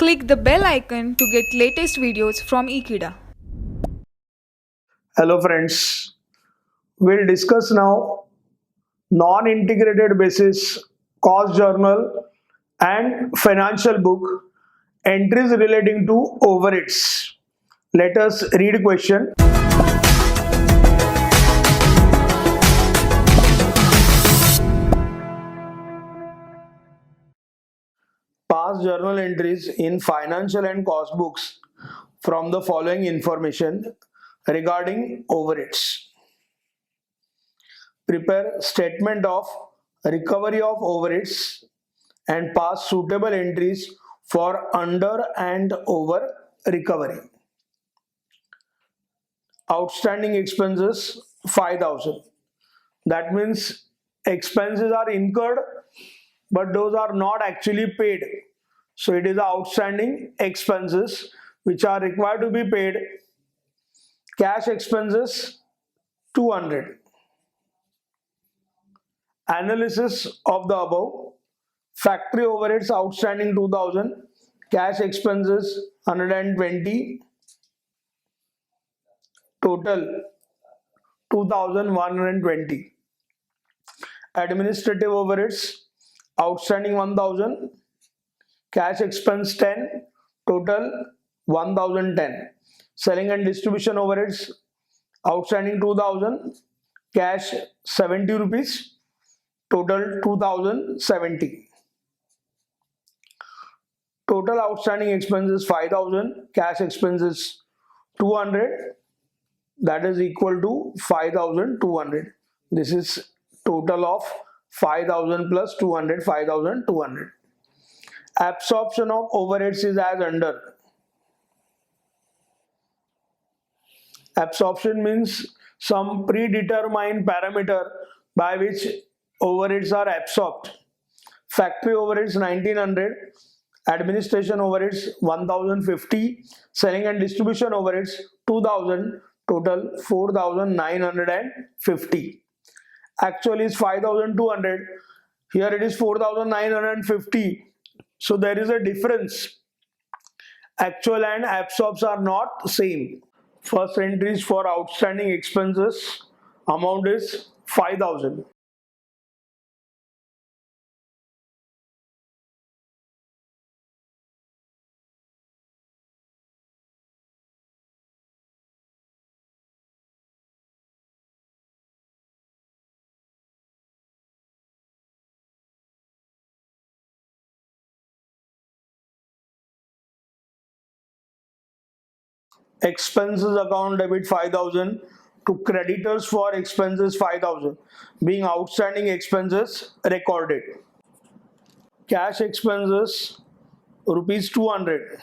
Click the bell icon to get latest videos from Ekeeda. Hello friends, we'll discuss now non-integrated basis cost journal and financial book entries relating to overheads. Let us read question. Past journal entries in financial and cost books from the following information regarding overheads. Prepare statement of recovery of overheads and pass suitable entries for under and over recovery. Outstanding expenses 5,000. That means expenses are incurred but those are not actually paid. So it is outstanding expenses which are required to be paid. Cash expenses 200. Analysis of the above. Factory overheads outstanding 2000, cash expenses 120, total 2120. Administrative overheads outstanding 1000, cash expense 10, total 1010. Selling and distribution overheads outstanding 2000, cash 70 rupees, total 2070. Total outstanding expenses 5,000, cash expenses 200, that is equal to 5,200. This is total of 5,000 plus 200, 5,200. Absorption of overheads is as under. Absorption means some predetermined parameter by which overheads are absorbed. Factory overheads 1900, administration overheads 1050, selling and distribution overheads 2000, total 4950. Actually is 5200, here it is 4950. So there is a difference. Actual and absorbs are not same. First entries for outstanding expenses amount is 5000. Expenses account debit 5000 to creditors for expenses 5000 being outstanding expenses recorded. Cash expenses rupees 200.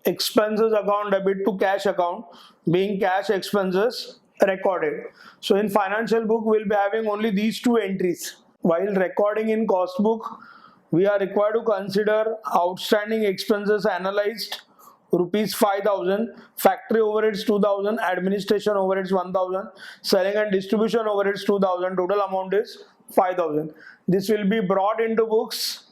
Expenses account debit to cash account being cash expenses recorded. So in financial book we'll be having only these two entries. While recording in cost book, we are required to consider outstanding expenses analyzed rupees 5000, factory overheads 2000, administration overheads 1000, selling and distribution overheads 2000, total amount is 5000. This will be brought into books.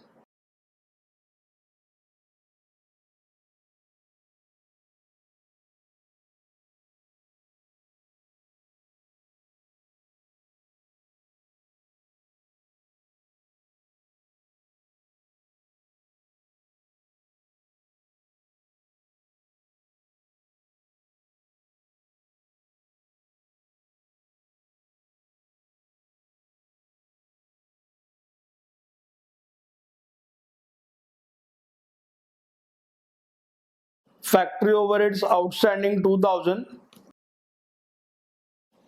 Factory overheads outstanding 2000,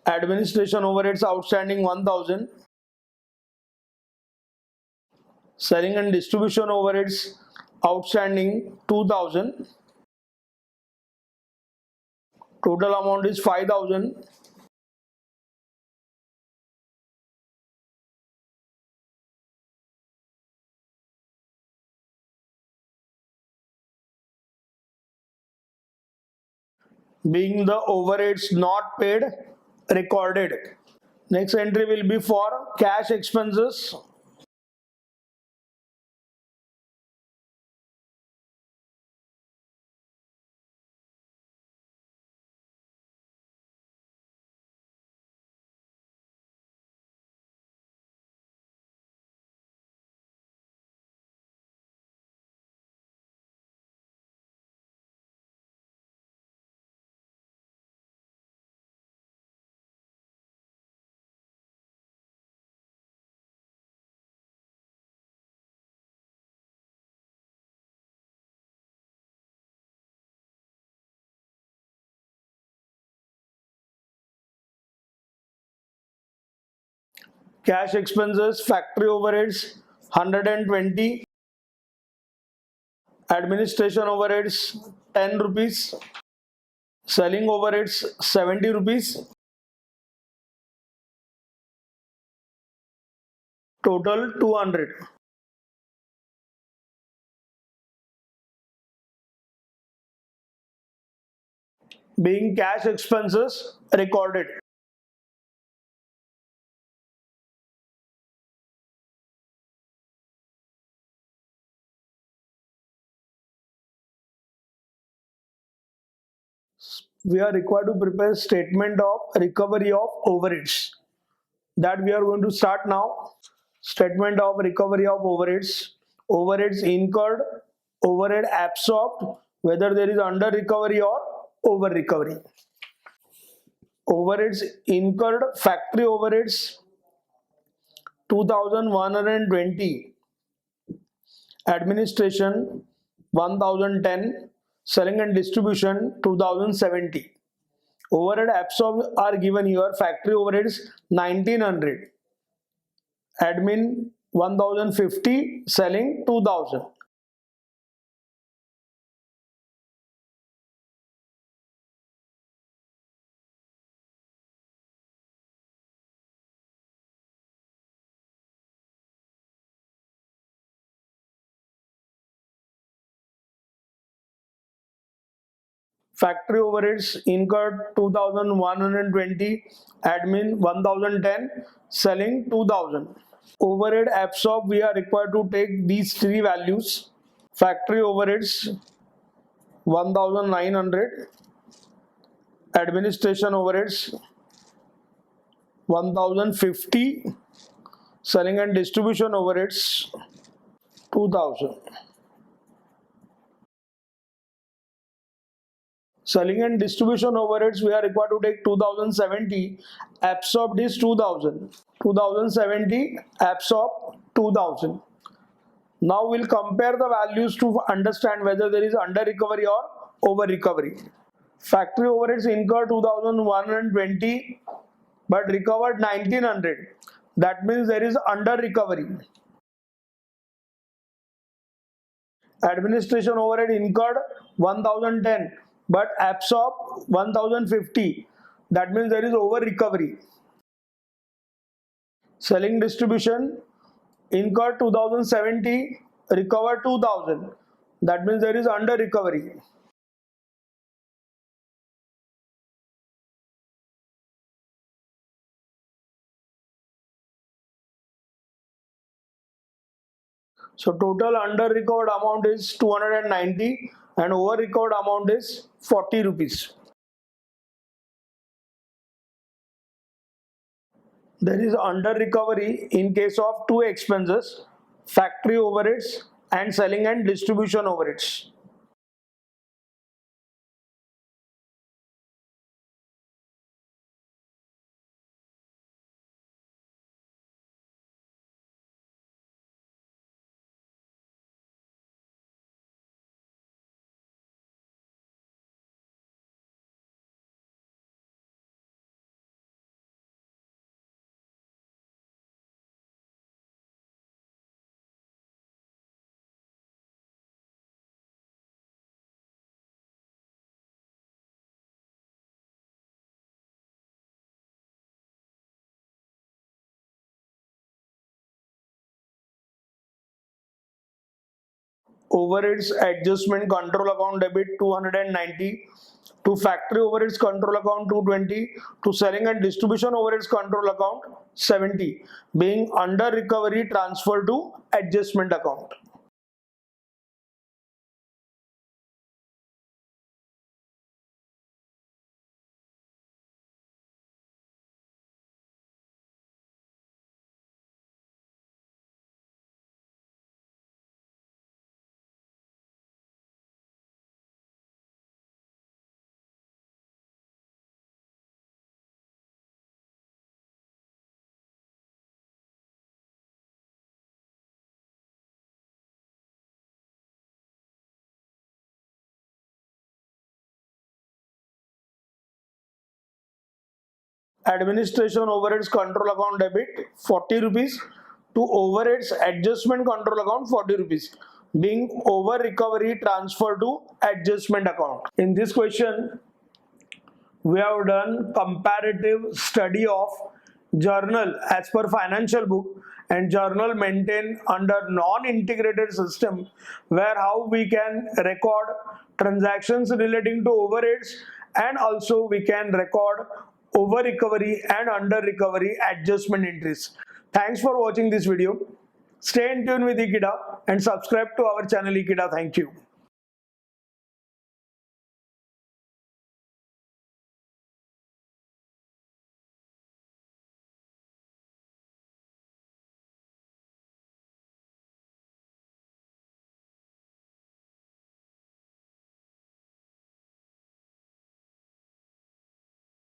administration overheads outstanding 1000, selling and distribution overheads outstanding 2000, total amount is 5000. being the overheads not paid recorded. Next entry will be for cash expenses. Cash expenses, factory overheads 120, administration overheads 10 rupees, selling overheads 70 rupees, total 200. Being cash expenses recorded. We are required to prepare statement of recovery of overheads. That we are going to start now. Statement of recovery of overheads. Overheads incurred, overhead absorbed, whether there is under recovery or over recovery. Overheads incurred, factory overheads 2120, administration 1010, selling and distribution 2070. Overhead absorbed are given here. Factory overheads 1900, admin 1050, selling 2000. Factory overheads incurred 2120, admin 1010, selling 2000. Overhead absorbed, we are required to take these three values. Factory overheads 1900, administration overheads 1050, selling and distribution overheads 2000. Selling and distribution overheads, we are required to take 2070, absorbed is 2000. 2070, absorbed 2000. Now we'll compare the values to understand whether there is under recovery or over recovery. Factory overheads incurred 2120 but recovered 1900. That means there is under recovery. Administration overhead incurred 1010 but absorbed 1050. That means there is over recovery. Selling distribution incurred 2070, recovered 2000. That means there is under recovery. So total under recovered amount is 290 and over recovered amount is 40 rupees. There is under recovery in case of two expenses, factory overheads and selling and distribution overheads. Overheads adjustment control account debit 290, to factory overheads control account 220, to selling and distribution overheads control account 70, being under recovery transfer to adjustment account. Administration overheads control account debit 40 rupees, to overheads adjustment control account 40 rupees, being over recovery transfer to adjustment account. In this question, we have done comparative study of journal as per financial book and journal maintained under non-integrated system, where how we can record transactions relating to overheads, and also we can record over recovery and under recovery adjustment entries. Thanks for watching this video. Stay in tune with Ekeeda and subscribe to our channel Ekeeda. Thank you.